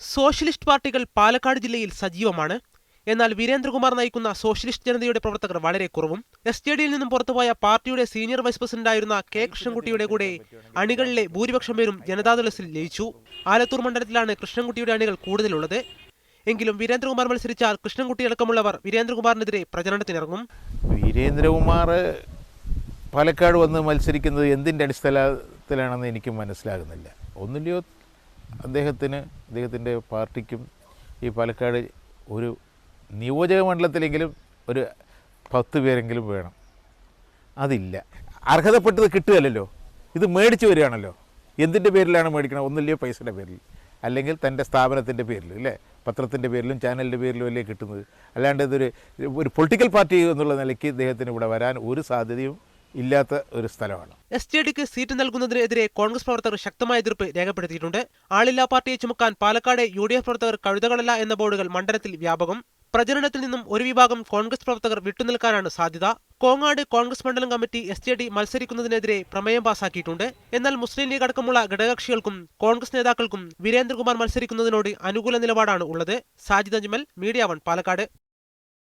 Socialist പാർട്ടികൾ പാലക്കാട് ജില്ലയിൽ സജീവമാണ്. എന്നാൽ വീരേന്ദ്രകുമാർ നയിക്കുന്ന സോഷ്യലിസ്റ്റ് ജനതയുടെ പ്രവർത്തകർ വളരെ കുറവും. SJDയിൽ നിന്നും പുറത്തുപോയ പാർട്ടിയുടെ സീനിയർ വൈസ് പ്രസിഡന്റായിരുന്ന കെ കൃഷ്ണൻകുട്ടിയുടെ കൂടെ അണികളിലെ ഭൂരിപക്ഷം പേരും ജനതാദളത്തിൽ ലയിച്ചു. ആലത്തൂർ മണ്ഡലത്തിലാണ് കൃഷ്ണൻകുട്ടിയുടെ അണികൾ കൂടുതലുള്ളത്. എങ്കിലും വീരേന്ദ്രകുമാർ മത്സരിച്ചാൽ കൃഷ്ണൻകുട്ടി അടക്കമുള്ളവർ വീരേന്ദ്രകുമാറിനെതിരെ പ്രചരണത്തിനിറങ്ങും. വീരേന്ദ്രകുമാർ പാലക്കാട് വന്ന് മത്സരിക്കുന്നത് എന്തിൻ്റെ അടിസ്ഥാനത്തിലാണെന്ന് എനിക്ക് മനസ്സിലാകുന്നില്ല. ഒന്നിലെയോ അദ്ദേഹത്തിൻ്റെ പാർട്ടിക്കും ഈ പാലക്കാട് ഒരു നിയോജക മണ്ഡലത്തിലെങ്കിലും ഒരു 10 പേരെങ്കിലും വേണം. അതില്ല. അർഹതപ്പെട്ടത് കിട്ടുകയല്ലോ, ഇത് മേടിച്ചു വരികയാണല്ലോ. എന്തിൻ്റെ പേരിലാണ് മേടിക്കണം? ഒന്നില്ലയോ പൈസയുടെ പേരിൽ, അല്ലെങ്കിൽ തൻ്റെ സ്ഥാപനത്തിൻ്റെ പേരിൽ, അല്ലേ, പത്രത്തിൻ്റെ പേരിലും ചാനലിൻ്റെ പേരിലും അല്ലേ കിട്ടുന്നത്. അല്ലാണ്ട് ഒരു പൊളിറ്റിക്കൽ പാർട്ടി എന്നുള്ള നിലയ്ക്ക് ഇദ്ദേഹത്തിന് ഇവിടെ വരാൻ ഒരു സാധ്യതയും ഇല്ലാത്ത ഒരു സ്ഥലമാണ്. SJDക്ക് സീറ്റ് നൽകുന്നതിനെതിരെ കോൺഗ്രസ് പ്രവർത്തകർ ശക്തമായ എതിർപ്പ് രേഖപ്പെടുത്തിയിട്ടുണ്ട്. ആളില്ലാ പാർട്ടിയെ ചുമക്കാൻ പാലക്കാട് UDF പ്രവർത്തകർ കഴുതകളല്ല എന്ന ബോർഡുകൾ മണ്ഡലത്തിൽ വ്യാപകം. പ്രചരണത്തിൽ നിന്നും ഒരു വിഭാഗം കോൺഗ്രസ് പ്രവർത്തകർ വിട്ടുനിൽക്കാനാണ് സാധ്യത. കോങ്ങാട് കോൺഗ്രസ് മണ്ഡലം കമ്മിറ്റി SJD മത്സരിക്കുന്നതിനെതിരെ പ്രമേയം പാസാക്കിയിട്ടുണ്ട്. എന്നാൽ മുസ്ലിം ലീഗ് അടക്കമുള്ള ഘടകകക്ഷികൾക്കും കോൺഗ്രസ് നേതാക്കൾക്കും വീരേന്ദ്രകുമാർ മത്സരിക്കുന്നതിനോട് അനുകൂല നിലപാടാണ് ഉള്ളത്. സാജിദ് അജ്മൽ, മീഡിയ 1, പാലക്കാട്.